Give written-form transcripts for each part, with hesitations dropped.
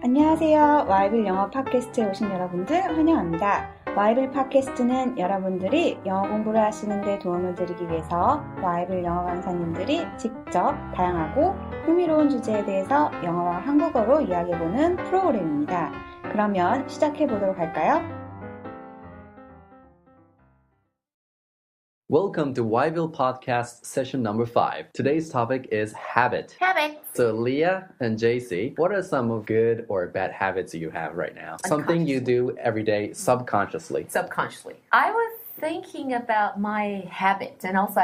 안녕하세요. 와이빌 영어 팟캐스트에 오신 여러분들 환영합니다. 와이빌 팟캐스트는 여러분들이 영어 공부를 하시는 데 도움을 드리기 위해서 와이빌 영어 강사님들이 직접 다양하고 흥미로운 주제에 대해서 영어와 한국어로 이야기해보는 프로그램입니다. 그러면 시작해보도록 할까요? Welcome to wa이빌팟케스트 session number 5. Today's topic is habit. Habits. So Leah and JC, what are some of good or bad habits you have right now? Something you do every day subconsciously. I was thinking about my habits, and also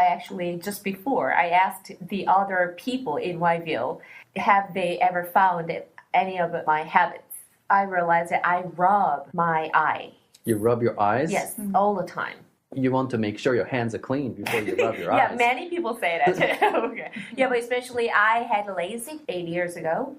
just before I asked the other people in Yville, have they ever found any of my habits? I realized that I rub my eye. You rub your eyes? Yes, all the time. You want to make sure your hands are clean before you rub your eyes. Yeah, many people say that too. Okay. Yeah, but especially I had LASIK 8 years ago.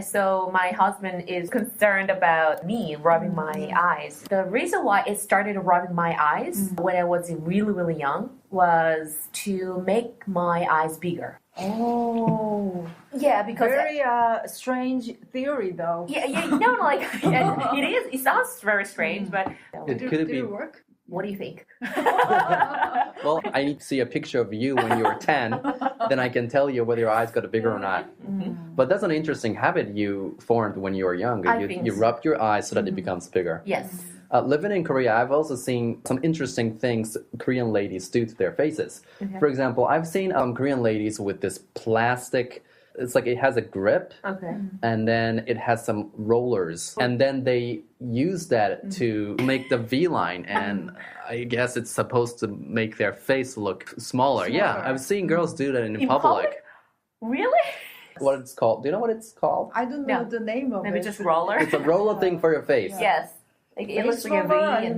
So my husband is concerned about me rubbing my eyes. The reason why it started rubbing my eyes when I was really, really young was to make my eyes bigger. Oh. Yeah, because... Very strange theory, though. Yeah, it is. It sounds very strange, but... Did it work? What do you think? Well, I need to see a picture of you when you were 10. Then I can tell you whether your eyes got bigger or not. But that's an interesting habit you formed when you were young. You rub your eyes so that it becomes bigger. Yes. Living in Korea, I've also seen some interesting things Korean ladies do to their faces. Okay. For example, I've seen Korean ladies with this plastic... It's like it has a grip, and then it has some rollers, and then they use that to make the V-line, and I guess it's supposed to make their face look smaller. Yeah, I've seen girls do that in public. Really? What it's called? Do you know what it's called? I don't know the name of it. Maybe just roller? It's a roller thing for your face. Yes. It looks like a V.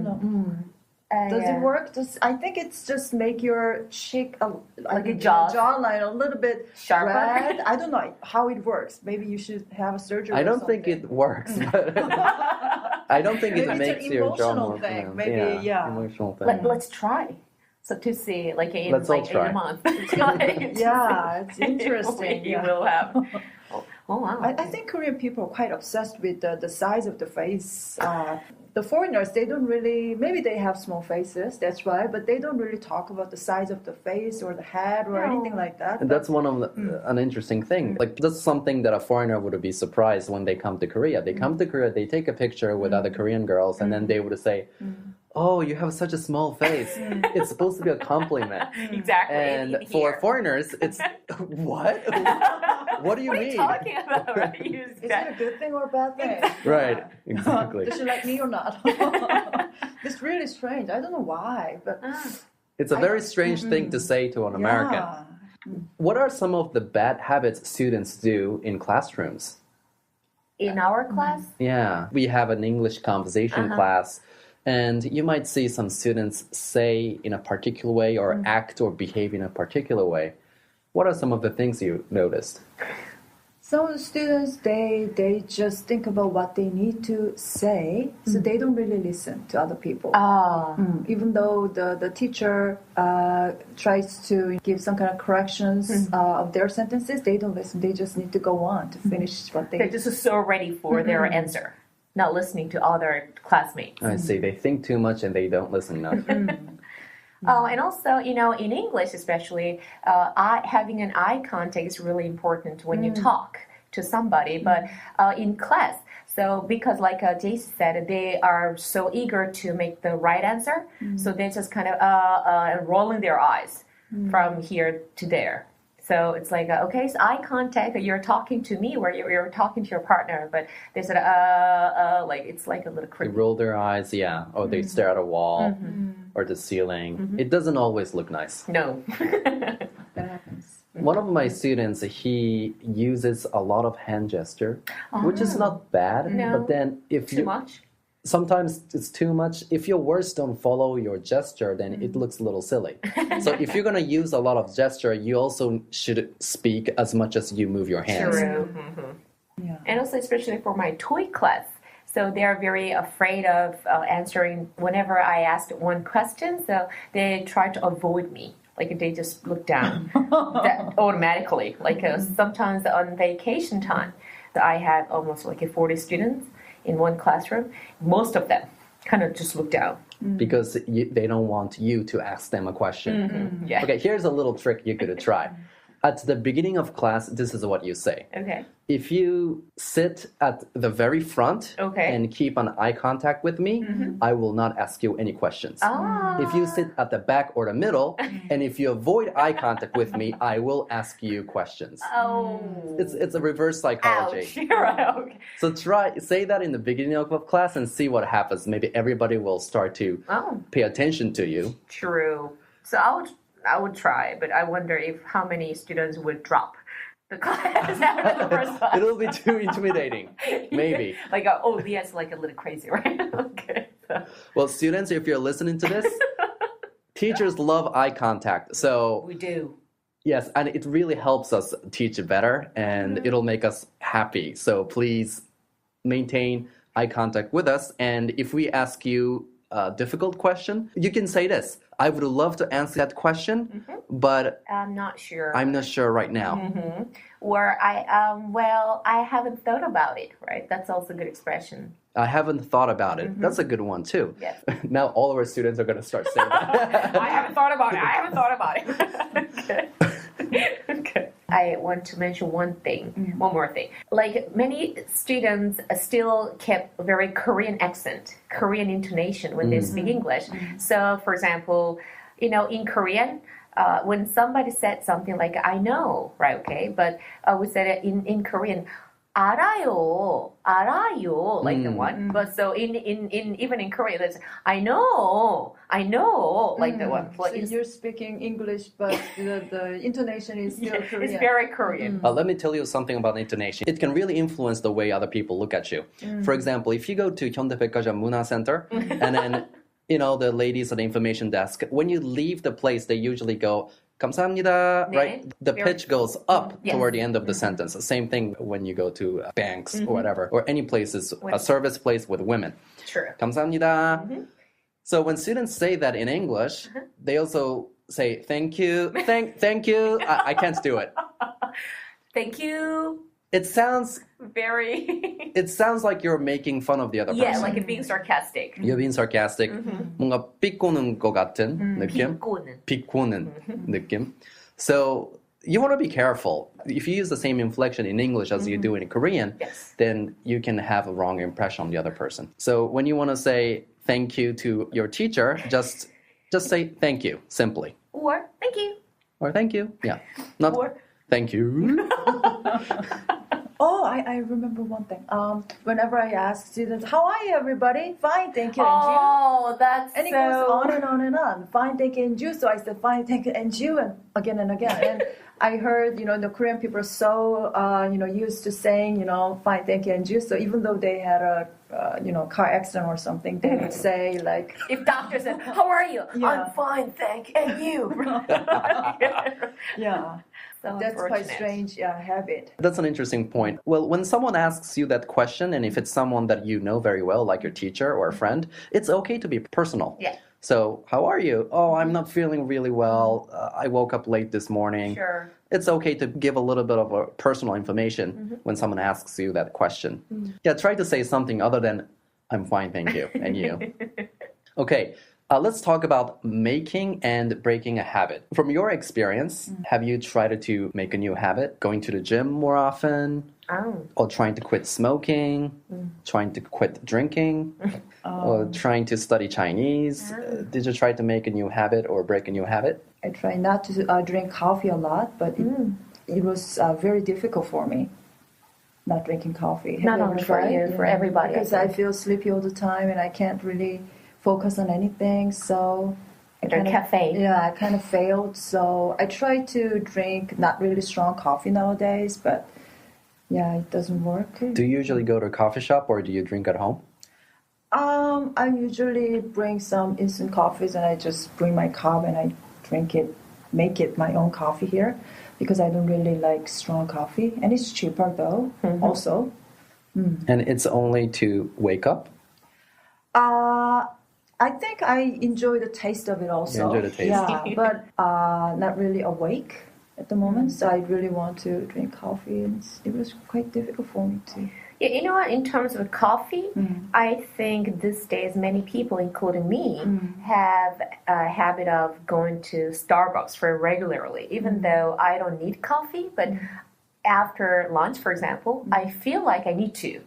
Does it work? I think it's just make your cheek like a jawline a little bit sharper. Red. I don't know how it works. Maybe you should have a surgery. I don't think it works. But I don't think it makes your jaw more thing. Maybe emotional thing. Let's try. So to see, like in a month. It's interesting. You will have. Oh wow! I think Korean people are quite obsessed with the size of the face. The foreigners, they don't really, maybe they have small faces, that's right, but they don't really talk about the size of the face or the head or anything like that. And that's one of an interesting thing. Like, that's something that a foreigner would be surprised when they come to Korea. They come to Korea, they take a picture with other Korean girls, and then they would say, oh, you have such a small face. It's supposed to be a compliment. Exactly. And for foreigners, it's, what? What do you mean? What are you talking about? Right? Is it a good thing or a bad thing? Right, exactly. Does she like me or not? It's really strange. I don't know why, but... It's a very strange thing to say to an American. What are some of the bad habits students do in classrooms? In our class? Yeah, we have an English conversation class, and you might see some students say in a particular way or act or behave in a particular way. What are some of the things you noticed? Some students, they just think about what they need to say, so they don't really listen to other people. Even though the teacher tries to give some kind of corrections of their sentences, they don't listen. They just need to go on to finish what they... They're just so ready for their answer, not listening to other classmates. I see. They think too much and they don't listen enough. And also, in English especially, having an eye contact is really important when you talk to somebody. But in class, so because like Jason said, they are so eager to make the right answer, so they're just kind of rolling their eyes from here to there. So it's like, okay, it's eye contact, you're talking to me, where you're talking to your partner, but they said, like, it's like a little creepy. They roll their eyes, or they stare at a wall or the ceiling. It doesn't always look nice. No. That happens. One of my students, he uses a lot of hand gesture, which is not bad, but then if Too much? Sometimes it's too much. If your words don't follow your gesture, then it looks a little silly. So if you're going to use a lot of gesture, you also should speak as much as you move your hands. True. And also especially for my TOEIC class. So they are very afraid of answering whenever I asked one question. So they try to avoid me. Like they just look down that automatically. Like sometimes on vacation time, that I had almost like 40 students in one classroom. Most of them kind of just look down. Because they don't want you to ask them a question. Mm-hmm. Yeah. Okay, here's a little trick you could try. At the beginning of class, this is what you say. Okay. If you sit at the very front and keep an eye contact with me, I will not ask you any questions. If you sit at the back or the middle, and if you avoid eye contact with me, I will ask you questions. Oh. It's a reverse psychology. Ouch. Right. Okay. So say that in the beginning of class and see what happens. Maybe everybody will start to pay attention to you. True. So I would try, but I wonder if how many students would drop the class after the first class. It'll be too intimidating. Maybe. Like, yes, like a little crazy, right? Okay. So. Well, students, if you're listening to this, teachers love eye contact. So we do. Yes, and it really helps us teach better, and it'll make us happy. So please maintain eye contact with us. And if we ask you a difficult question, you can say this: I would love to answer that question, but I'm not sure. I'm not sure right now. Or I haven't thought about it, right? That's also a good expression. I haven't thought about it. That's a good one too. Yes. Now all of our students are going to start saying that. I haven't thought about it. I haven't thought about it. Okay. I want to mention one more thing. Like many students still kept a very Korean accent, Korean intonation when they speak English. So, for example, in Korean, when somebody said something like, I know, right, okay, but we said it in Korean, 알아요, like the one. But so even in Korean, it's I know, like the one. So you're speaking English, but the intonation is still Korean. It's very Korean. Let me tell you something about intonation. It can really influence the way other people look at you. For example, if you go to 현대백화점 문화 center, and then the ladies at the information desk, when you leave the place, they usually go, 감사합니다, right? The pitch goes up toward the end of the sentence. Same thing when you go to banks or whatever, or any places, a service place with women. True. 감사합니다. So when students say that in English, they also say, thank you, thank you. I can't do it. Thank you. It sounds like you're making fun of the other person. Yeah, like being sarcastic. You're being sarcastic. 뭔가 비꼬는 것 같은 느낌. 비꼬는 느낌. So you want to be careful. If you use the same inflection in English as you do in Korean, then you can have a wrong impression on the other person. So when you want to say thank you to your teacher, just say thank you, simply. Or thank you. Or thank you. Yeah. Not thank you. Oh, I remember one thing. Whenever I ask students, how are you, everybody? Fine, thank you, and you? Oh, that's and it goes on and on and on. Fine, thank you, and you. So I said, fine, thank you, and you, and again and again. And I heard, the Korean people are so, used to saying, fine, thank you, and you. So even though they had a, car accident or something, they would say like, if doctor said, how are you? I'm fine, thank you, and you. Yeah. So that's quite strange habit. That's an interesting point. Well, when someone asks you that question, and if it's someone that you know very well, like your teacher or a friend, it's okay to be personal. Yeah. So, how are you? Oh, I'm not feeling really well. I woke up late this morning. Sure. It's okay to give a little bit of a personal information when someone asks you that question. Yeah, try to say something other than, I'm fine, thank you, and you. Okay. Let's talk about making and breaking a habit. From your experience, have you tried to make a new habit? Going to the gym more often? Or trying to quit smoking? Trying to quit drinking? Or trying to study Chinese? Did you try to make a new habit or break a new habit? I try not to drink coffee a lot, but it was very difficult for me. Not drinking coffee. Not only for you, for everybody. Because I feel sleepy all the time and I can't really focus on anything, so I kind of failed. So I try to drink not really strong coffee nowadays, but it doesn't work. Do you usually go to a coffee shop or do you drink at home? I usually bring some instant coffees and I just bring my cup and I drink it, make it my own coffee here because I don't really like strong coffee and it's cheaper though also. And it's only to wake up? I think I enjoy the taste of it also. You enjoy the taste? Yeah, but not really awake. at the moment, so I really want to drink coffee, and it was quite difficult for me to. Yeah, you know what? In terms of coffee, I think these days many people, including me, have a habit of going to Starbucks very regularly, even though I don't need coffee. But after lunch, for example, I feel like I need to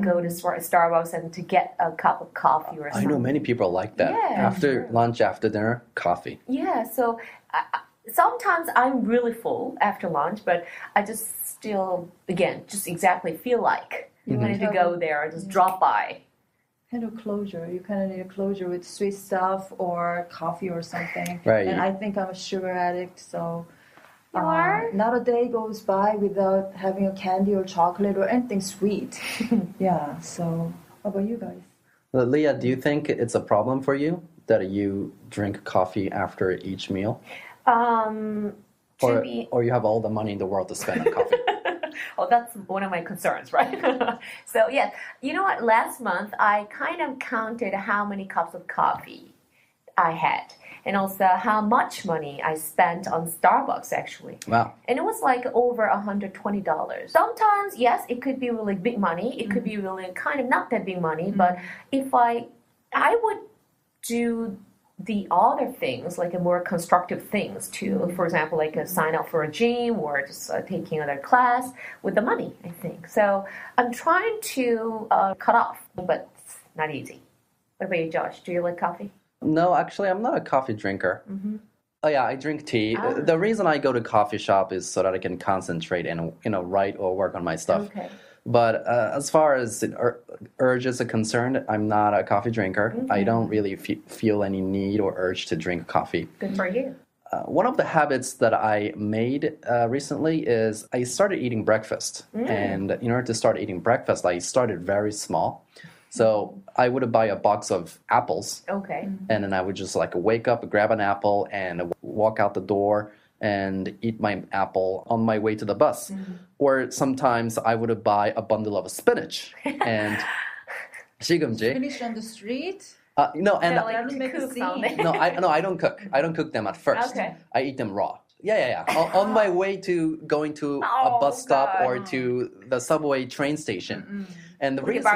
go to Starbucks and to get a cup of coffee or something. I know many people like that. Yeah, after lunch, after dinner, coffee. Yeah, so sometimes I'm really full after lunch, but I just still, again, just exactly feel like you wanted to go there or just drop by. Kind of closure. You kind of need a closure with sweet stuff or coffee or something. Right. And I think I'm a sugar addict, so You are? not a day goes by without having a candy or chocolate or anything sweet. Yeah, so how about you guys? Leah, do you think it's a problem for you that you drink coffee after each meal? Or you have all the money in the world to spend on coffee? Well, that's one of my concerns, right? So, yes, you know what? Last month, I kind of counted how many cups of coffee I had and also how much money I spent on Starbucks, actually. Wow. And it was like over $120. Sometimes, yes, it could be really big money. It could be really kind of not that big money. But if I would do the other things, like a more constructive things too. For example, like sign up for a gym or just taking another class with the money, I think. So I'm trying to cut off, but it's not easy. What about you, Josh? Do you like coffee? No, actually, I'm not a coffee drinker. Oh yeah, I drink tea. The reason I go to coffee shop is so that I can concentrate and write or work on my stuff. Okay. But as far as urges are concerned, I'm not a coffee drinker. I don't really feel any need or urge to drink coffee. Good for you. One of the habits that I made recently is I started eating breakfast. And in order to start eating breakfast, I started very small. So I would buy a box of apples. Okay. And then I would just like wake up, grab an apple, and walk out the door and eat my apple on my way to the bus. Or sometimes I would buy a bundle of spinach and 시금치. Finish on the street? No, and like to cook something. no, I don't cook. I don't cook them at first. Okay. I eat them raw. Yeah. On my way to going to a bus stop or to the subway train station. And the reason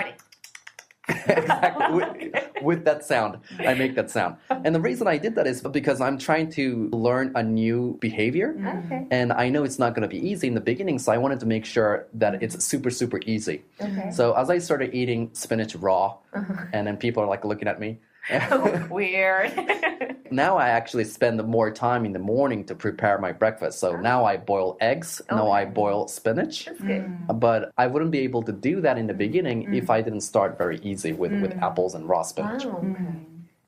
exactly with that sound, I make that sound. And the reason I did that is because I'm trying to learn a new behavior. Okay. And I know it's not going to be easy in the beginning, so I wanted to make sure that it's super, super easy. Okay. So as I started eating spinach raw, and then people are like looking at me. Weird. Now I actually spend more time in the morning to prepare my breakfast. So now I boil eggs, now I boil spinach. That's good. But I wouldn't be able to do that in the beginning if I didn't start very easy with apples and raw spinach. Oh, okay.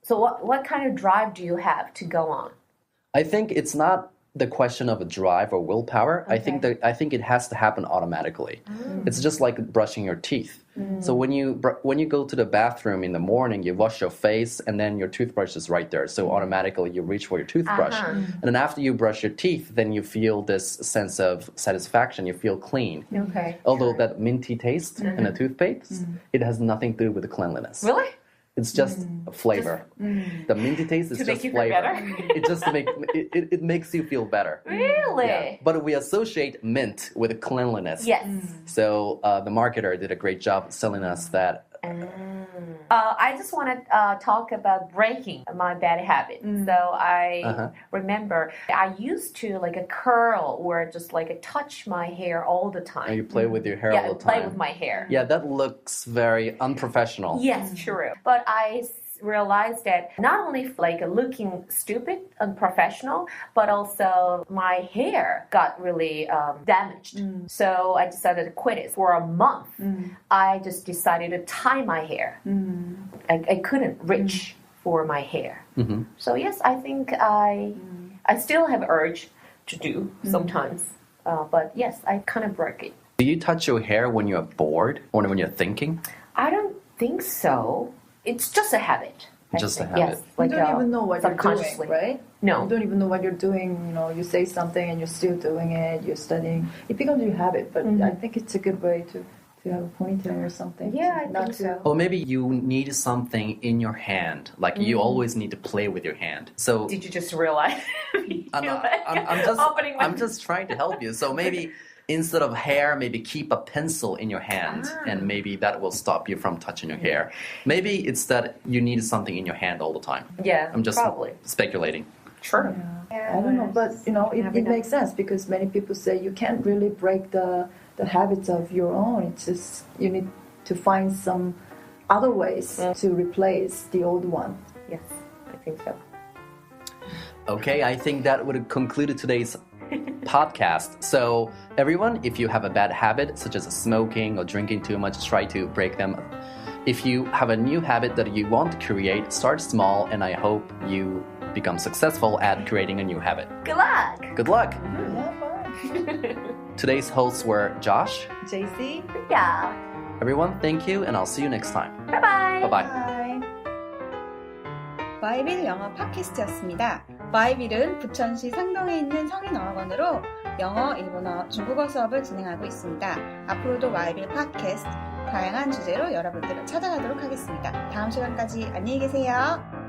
So what kind of drive do you have to go on? I think it's not the question of a drive or willpower. Okay. I think it has to happen automatically. It's just like brushing your teeth. So when you go to the bathroom in the morning, you wash your face and then your toothbrush is right there. So automatically you reach for your toothbrush. And then after you brush your teeth, then you feel this sense of satisfaction. You feel clean. Okay. Although that minty taste in a toothpaste, it has nothing to do with the cleanliness. Really? It's just a flavor. The minty taste is To just make you feel flavor. better? It just it makes you feel better. Really? Yeah. But we associate mint with cleanliness. Yes. So the marketer did a great job selling us that. I just want to talk about breaking my bad habit. So I remember I used to like a curl or just like a touch my hair all the time. And you play with your hair all the time. Yeah, play with my hair. Yeah, that looks very unprofessional. Yes, true. But I realized that not only like looking stupid, unprofessional, but also my hair got really damaged. So I decided to quit it. For a month, I just decided to tie my hair. I couldn't reach for my hair. So yes, I think I still have urge to do sometimes. But yes, I kind of broke it. Do you touch your hair when you're bored or when you're thinking? I don't think so. It's just a habit. Just a habit. Yes, You don't even know what you're doing, right? No. You don't even know what you're doing. You say something and you're still doing it. You're studying. It becomes your habit. But I think it's a good way to to have a ponytail or something. Yeah, I think so. Or maybe you need something in your hand. Like you always need to play with your hand. So did you just realize? I'm just trying to help you. So maybe instead of hair, maybe keep a pencil in your hand, and maybe that will stop you from touching your hair. Maybe it's that you need something in your hand all the time. Yeah, I'm just probably speculating. Sure. I don't know, but it makes sense because many people say you can't really break the habits of your own. It's just you need to find some other ways to replace the old one. Yes, I think so. Okay, I think that would have concluded today's podcast. So everyone, if you have a bad habit such as smoking or drinking too much, try to break them. If you have a new habit that you want to create, start small, and I hope you become successful at creating a new habit. Good luck! Good luck! Yeah, Today's hosts were Josh, JC, Yeah. everyone, thank you, and I'll see you next time. Bye-bye. Bye-bye. 와이빌 영어 팟캐스트였습니다. 와이빌은 부천시 상동에 있는 성인어학원으로 영어, 일본어, 중국어 수업을 진행하고 있습니다. 앞으로도 와이빌 팟캐스트 다양한 주제로 여러분들을 찾아가도록 하겠습니다. 다음 시간까지 안녕히 계세요.